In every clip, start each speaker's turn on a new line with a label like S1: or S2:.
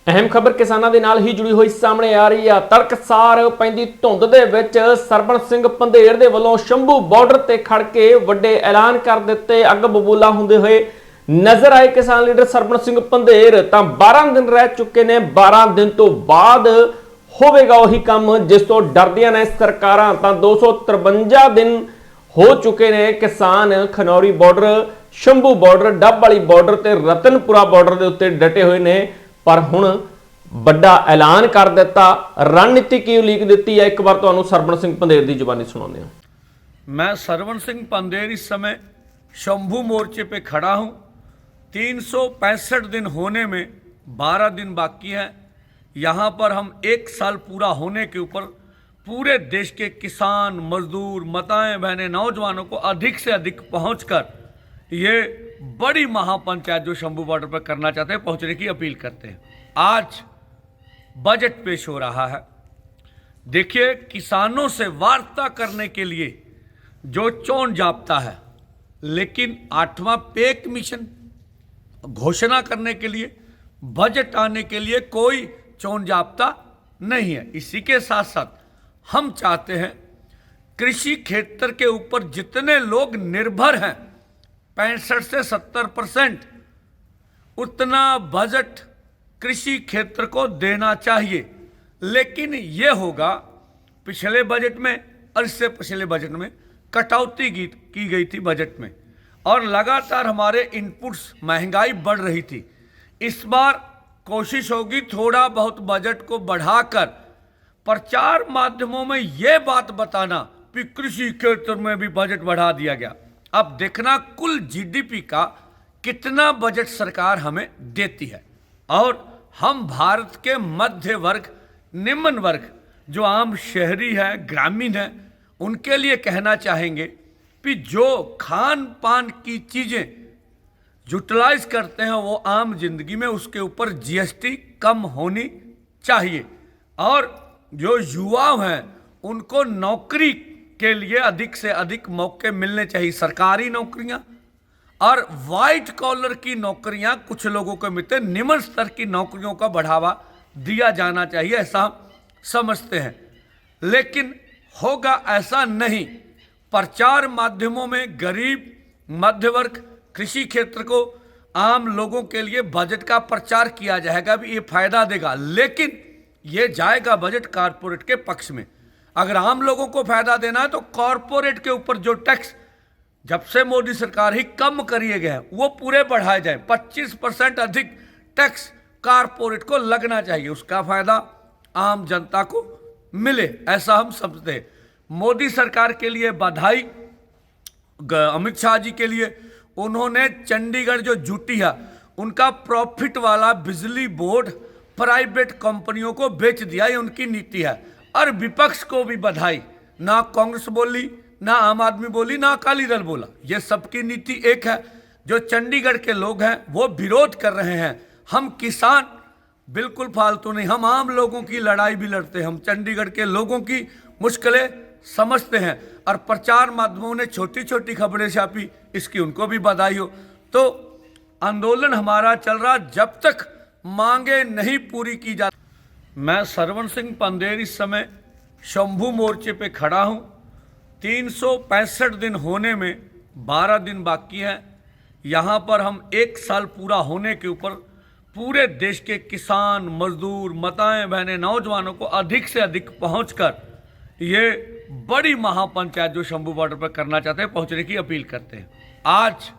S1: ਅਹਿਮ ਖਬਰ ਕਿਸਾਨਾਂ ਦੇ ਨਾਲ ਹੀ ਜੁੜੀ ਹੋਈ ਸਾਹਮਣੇ ਆ ਰਹੀ ਆ। ਤੜਕਸਾਰ ਪੈਂਦੀ ਧੁੰਦ ਦੇ ਵਿੱਚ ਸਰਬਣ ਸਿੰਘ ਪੰਧੇਰ ਦੇ ਵੱਲੋਂ ਸ਼ੰਭੂ ਬਾਰਡਰ ਤੇ ਖੜ ਕੇ ਵੱਡੇ ਐਲਾਨ ਕਰ ਦਿੱਤੇ। ਅੱਗ ਬਬੂਲਾ ਹੁੰਦੇ ਹੋਏ ਨਜ਼ਰ ਆਏ ਕਿਸਾਨ ਲੀਡਰ ਸਰਬਣ ਸਿੰਘ ਪੰਧੇਰ। ਤਾਂ 12 ਦਿਨ ਰਹਿ ਚੁੱਕੇ ਨੇ, 12 ਦਿਨ ਤੋਂ ਬਾਅਦ ਹੋਵੇਗਾ ਉਹੀ ਕੰਮ ਜਿਸ ਤੋਂ ਡਰਦੀਆਂ ਨੇ ਸਰਕਾਰਾਂ। ਤਾਂ 253 ਦਿਨ ਹੋ ਚੁੱਕੇ ਨੇ ਕਿਸਾਨ ਖਨੌਰੀ ਬਾਰਡਰ, ਸ਼ੰਭੂ ਬਾਰਡਰ, ਡੱਬ ਵਾਲੀ ਬਾਰਡਰ ਤੇ ਰਤਨਪੁਰਾ ਬਾਰਡਰ ਦੇ ਉੱਤੇ ਡਟੇ ਹੋਏ ਨੇ। पर हुण बड़ा ऐलान कर दिता, रणनीति की उलीक दी है। एक बार तुहानूं सरवण सिंह पंधेर की जुबानी सुनाते हैं।
S2: मैं सरवण सिंह पंधेर इस समय शंभू मोर्चे पे खड़ा हूँ। 365 दिन होने में 12 दिन बाकी है। यहाँ पर हम 1 साल पूरा होने के ऊपर पूरे देश के किसान, मजदूर, माताएं, बहनें, नौजवानों को अधिक से अधिक पहुँचकर ये बड़ी महापंचायत जो शंभू बॉर्डर पर करना चाहते हैं पहुंचने की अपील करते हैं। आज बजट पेश हो रहा है। देखिए, किसानों से वार्ता करने के लिए जो चोन जाप्ता है, लेकिन 8वां पे कमीशन घोषणा करने के लिए, बजट आने के लिए कोई चोन जाप्ता नहीं है। इसी के साथ साथ हम चाहते हैं कृषि क्षेत्र के ऊपर जितने लोग निर्भर हैं 65 से 70% उतना बजट कृषि क्षेत्र को देना चाहिए। लेकिन ये होगा, पिछले बजट में और इससे पिछले बजट में कटौती की गई थी बजट में, और लगातार हमारे इनपुट्स, महंगाई बढ़ रही थी। इस बार कोशिश होगी थोड़ा बहुत बजट को बढ़ाकर प्रचार माध्यमों में ये बात बताना कि कृषि क्षेत्र में भी बजट बढ़ा दिया गया। अब देखना कुल जीडीपी का कितना बजट सरकार हमें देती है। और हम भारत के मध्य वर्ग, निम्न वर्ग, जो आम शहरी है, ग्रामीण है, उनके लिए कहना चाहेंगे कि जो खान पान की चीज़ें यूटिलाइज करते हैं वो आम जिंदगी में उसके ऊपर जीएसटी कम होनी चाहिए। और जो युवा हैं उनको नौकरी के लिए अधिक से अधिक मौके मिलने चाहिए। सरकारी नौकरियां और वाइट कॉलर की नौकरियां कुछ लोगों को मिलते, निम्न स्तर की नौकरियों का बढ़ावा दिया जाना चाहिए, ऐसा हम समझते हैं। लेकिन होगा ऐसा नहीं। प्रचार माध्यमों में गरीब, मध्य वर्ग, कृषि क्षेत्र को, आम लोगों के लिए बजट का प्रचार किया जाएगा भी ये फायदा देगा, लेकिन ये जाएगा बजट कारपोरेट के पक्ष में। अगर आम लोगों को फायदा देना है तो कॉरपोरेट के ऊपर जो टैक्स जब से मोदी सरकार ही कम करिए गए हैं वो पूरे बढ़ाए जाए। 25% अधिक टैक्स कॉरपोरेट को लगना चाहिए, उसका फायदा आम जनता को मिले, ऐसा हम समझते हैं। मोदी सरकार के लिए बधाई, अमित शाह जी के लिए, उन्होंने चंडीगढ़ जो जुटी है उनका प्रॉफिट वाला बिजली बोर्ड प्राइवेट कंपनियों को बेच दिया, ये उनकी नीति है। और विपक्ष को भी बधाई, ना कांग्रेस बोली, ना आम आदमी बोली, ना अकाली दल बोला, ये सबकी नीति एक है। जो चंडीगढ़ के लोग हैं वो विरोध कर रहे हैं। हम किसान बिल्कुल फालतू नहीं, हम आम लोगों की लड़ाई भी लड़ते हैं, हम चंडीगढ़ के लोगों की मुश्किलें समझते हैं। और प्रचार माध्यमों ने छोटी छोटी खबरें छापी, इसकी उनको भी बधाई हो। तो आंदोलन हमारा चल रहा जब तक मांगे नहीं पूरी की जाती। मैं सरवण सिंह पंधेर इस समय शंभू मोर्चे पे खड़ा हूँ। 365 दिन होने में 12 दिन बाकी है। यहाँ पर हम 1 साल पूरा होने के ऊपर पूरे देश के किसान, मजदूर, माताएं, बहनें, नौजवानों को अधिक से अधिक पहुँचकर ये बड़ी महापंचायत जो शंभू बॉर्डर पर करना चाहते हैं पहुँचने की अपील करते हैं। आज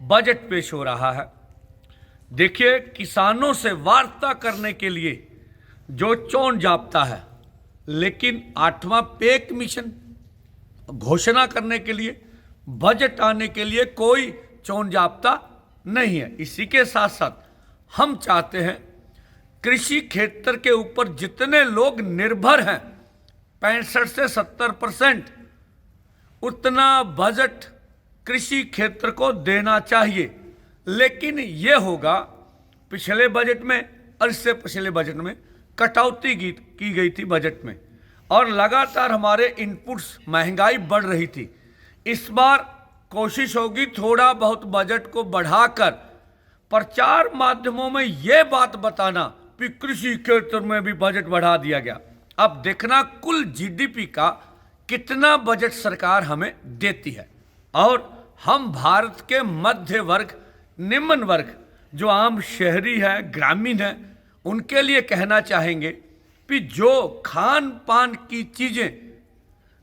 S2: बजट पेश हो रहा है। देखिए, किसानों से वार्ता करने के लिए जो चोन जाप्ता है, लेकिन 8वां पे कमीशन घोषणा करने के लिए, बजट आने के लिए कोई चोन जाप्ता नहीं है। इसी के साथ साथ हम चाहते हैं कृषि क्षेत्र के ऊपर जितने लोग निर्भर हैं 65 से 70% उतना बजट कृषि क्षेत्र को देना चाहिए। लेकिन ये होगा, पिछले बजट में और इससे पिछले बजट में कटौती की गई थी बजट में, और लगातार हमारे इनपुट्स, महंगाई बढ़ रही थी। इस बार कोशिश होगी थोड़ा बहुत बजट को बढ़ाकर प्रचार माध्यमों में ये बात बताना कि कृषि क्षेत्र में भी बजट बढ़ा दिया गया। अब देखना कुल जीडीपी का कितना बजट सरकार हमें देती है। और हम भारत के मध्य वर्ग, निम्न वर्ग, जो आम शहरी है, ग्रामीण है, उनके लिए कहना चाहेंगे कि जो खान पान की चीज़ें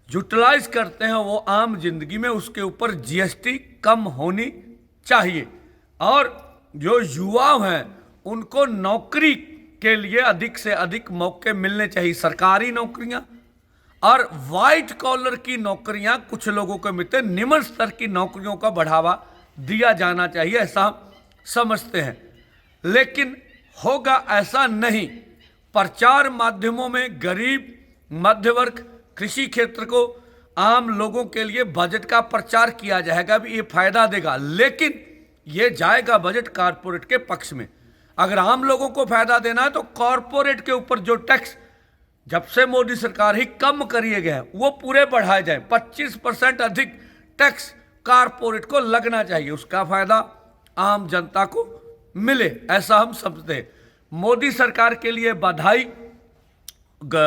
S2: यूटिलाइज करते हैं वो आम जिंदगी में उसके ऊपर जीएसटी कम होनी चाहिए। और जो युवा हैं उनको नौकरी के लिए अधिक से अधिक मौके मिलने चाहिए, सरकारी नौकरियां और वाइट कॉलर की नौकरियां कुछ लोगों को मिलते, निम्न स्तर की नौकरियों का बढ़ावा दिया जाना चाहिए, ऐसा हम समझते हैं। लेकिन होगा ऐसा नहीं। प्रचार माध्यमों में गरीब, मध्य वर्ग, कृषि क्षेत्र को, आम लोगों के लिए बजट का प्रचार किया जाएगा भी ये फायदा देगा, लेकिन ये जाएगा बजट कारपोरेट के पक्ष में। अगर आम लोगों को फायदा देना है तो कॉरपोरेट के ऊपर जो टैक्स जब से मोदी सरकार ही कम करिए गए वो पूरे बढ़ाए जाए। 25% अधिक टैक्स कारपोरेट को लगना चाहिए, उसका फायदा आम जनता को मिले, ऐसा हम समझते हैं। मोदी सरकार के लिए बधाई,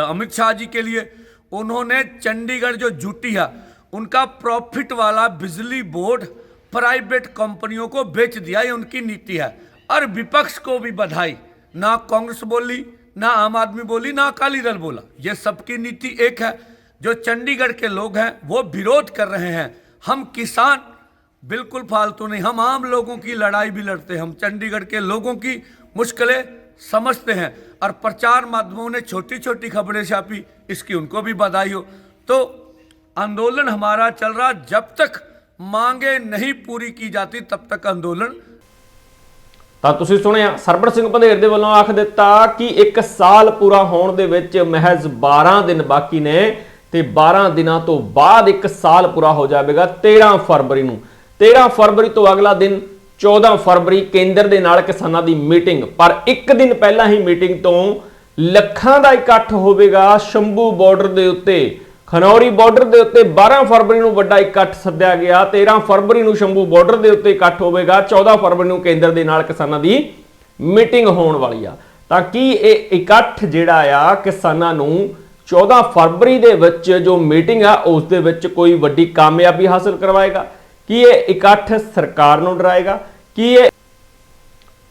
S2: अमित शाह जी के लिए, उन्होंने चंडीगढ़ जो जुटी है उनका प्रॉफिट वाला बिजली बोर्ड प्राइवेट कंपनियों को बेच दिया, ये उनकी नीति है। और विपक्ष को भी बधाई, ना कांग्रेस बोली, ना आम आदमी बोली, ना अकाली दल बोला, ये सबकी नीति एक है। जो चंडीगढ़ के लोग हैं वो विरोध कर रहे हैं। हम किसान बिल्कुल फालतू नहीं, हम आम लोगों की लड़ाई भी लड़ते हैं, हम चंडीगढ़ के लोगों की मुश्किलें समझते हैं। और प्रचार माध्यमों ने छोटी छोटी खबरें छापी, इसकी उनको भी बधाई हो। तो आंदोलन हमारा चल रहा, जब तक मांगे नहीं पूरी की जाती तब तक आंदोलन।
S1: ਤਾਂ ਤੁਸੀਂ ਸੁਣਿਆ ਸਰਬਣ ਸਿੰਘ ਪੰਧੇਰ ਦੇ ਵੱਲੋਂ ਆਖ ਦਿੱਤਾ ਕਿ 1 ਸਾਲ ਪੂਰਾ ਹੋਣ ਦੇ ਵਿੱਚ ਮਹਿਜ਼ 12 ਦਿਨ ਬਾਕੀ ਨੇ ਤੇ 12 ਦਿਨਾਂ ਤੋਂ ਬਾਅਦ 1 ਸਾਲ ਪੂਰਾ ਹੋ ਜਾਵੇਗਾ 13 ਫਰਵਰੀ ਨੂੰ। 13 ਫਰਵਰੀ ਤੋਂ ਅਗਲਾ ਦਿਨ 14 ਫਰਵਰੀ ਕੇਂਦਰ ਦੇ ਨਾਲ ਕਿਸਾਨਾਂ ਦੀ ਮੀਟਿੰਗ, ਪਰ ਇੱਕ ਦਿਨ ਪਹਿਲਾਂ ਹੀ ਮੀਟਿੰਗ ਤੋਂ ਲੱਖਾਂ ਦਾ ਇਕੱਠ ਹੋਵੇਗਾ ਸ਼ੰਭੂ ਬਾਰਡਰ ਦੇ ਉੱਤੇ। ਖਨੌਰੀ ਬਾਰਡਰ ਦੇ ਉੱਤੇ 12 ਫਰਵਰੀ ਨੂੰ ਵੱਡਾ ਇਕੱਠ ਸੱਦਿਆ ਗਿਆ, 13 ਫਰਵਰੀ ਨੂੰ ਸ਼ੰਭੂ ਬਾਰਡਰ ਦੇ ਉੱਤੇ ਇਕੱਠ ਹੋਵੇਗਾ, 14 ਫਰਵਰੀ ਨੂੰ ਕੇਂਦਰ ਦੇ ਨਾਲ ਕਿਸਾਨਾਂ ਦੀ ਮੀਟਿੰਗ ਹੋਣ ਵਾਲੀ ਆ। ਤਾਂ ਕੀ ਇਹ ਇਕੱਠ ਜਿਹੜਾ ਆ ਕਿਸਾਨਾਂ ਨੂੰ 14 ਫਰਵਰੀ ਦੇ ਵਿੱਚ ਜੋ ਮੀਟਿੰਗ ਆ ਉਸ ਦੇ ਵਿੱਚ ਕੋਈ ਵੱਡੀ ਕਾਮਯਾਬੀ ਹਾਸਲ ਕਰਵਾਏਗਾ? ਕੀ ਇਹ ਇਕੱਠ ਸਰਕਾਰ ਨੂੰ ਡਰਾਏਗਾ? ਕੀ ਇਹ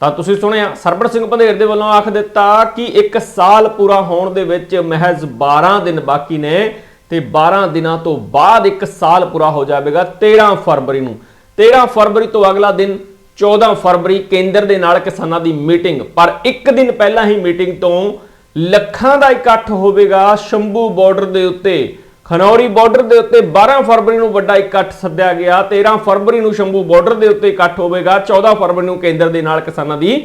S1: ਤਾਂ ਤੁਸੀਂ ਸੁਣਿਆ ਸਰਬਣ ਸਿੰਘ ਪੰਧੇਰ ਦੇ ਵੱਲੋਂ ਆਖ ਦਿੱਤਾ ਕਿ 1 ਸਾਲ ਪੂਰਾ ਹੋਣ ਦੇ ਵਿੱਚ ਮਹਿਜ਼ 12 ਦਿਨ ਬਾਕੀ ਨੇ ਤੇ 12 ਦਿਨਾਂ ਤੋਂ ਬਾਅਦ 1 ਸਾਲ ਪੂਰਾ ਹੋ ਜਾਵੇਗਾ 13 ਫਰਵਰੀ ਨੂੰ। 13 ਫਰਵਰੀ ਤੋਂ ਅਗਲਾ ਦਿਨ 14 ਫਰਵਰੀ ਕੇਂਦਰ ਦੇ ਨਾਲ ਕਿਸਾਨਾਂ ਦੀ ਮੀਟਿੰਗ, ਪਰ ਇੱਕ ਦਿਨ ਪਹਿਲਾਂ ਹੀ ਮੀਟਿੰਗ ਤੋਂ ਲੱਖਾਂ ਦਾ ਇਕੱਠ ਹੋਵੇਗਾ ਸ਼ੰਭੂ ਬਾਰਡਰ ਦੇ ਉੱਤੇ। ਖਨੌਰੀ ਬਾਰਡਰ ਦੇ ਉੱਤੇ 12 ਫਰਵਰੀ ਨੂੰ ਵੱਡਾ ਇਕੱਠ ਸੱਦਿਆ ਗਿਆ, 13 ਫਰਵਰੀ ਨੂੰ ਸ਼ੰਭੂ ਬਾਰਡਰ ਦੇ ਉੱਤੇ ਇਕੱਠ ਹੋਵੇਗਾ, 14 ਫਰਵਰੀ ਨੂੰ ਕੇਂਦਰ ਦੇ ਨਾਲ ਕਿਸਾਨਾਂ ਦੀ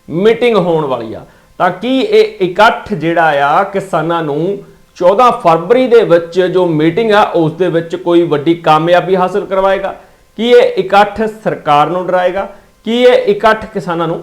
S1: ਮੀਟਿੰਗ ਹੋਣ ਵਾਲੀ ਆ। ਤਾਂ ਕੀ ਇਹ ਇਕੱਠ ਜਿਹੜਾ ਆ ਕਿਸਾਨਾਂ ਨੂੰ 14 ਫਰਵਰੀ ਦੇ ਵਿੱਚ ਜੋ ਮੀਟਿੰਗ ਆ ਉਸ ਦੇ ਵਿੱਚ ਕੋਈ ਵੱਡੀ ਕਾਮਯਾਬੀ ਹਾਸਲ ਕਰਵਾਏਗਾ? ਕੀ ਇਹ ਇਕੱਠ ਸਰਕਾਰ ਨੂੰ ਡਰਾਏਗਾ? ਕੀ ਇਹ ਇਕੱਠ ਕਿਸਾਨਾਂ ਨੂੰ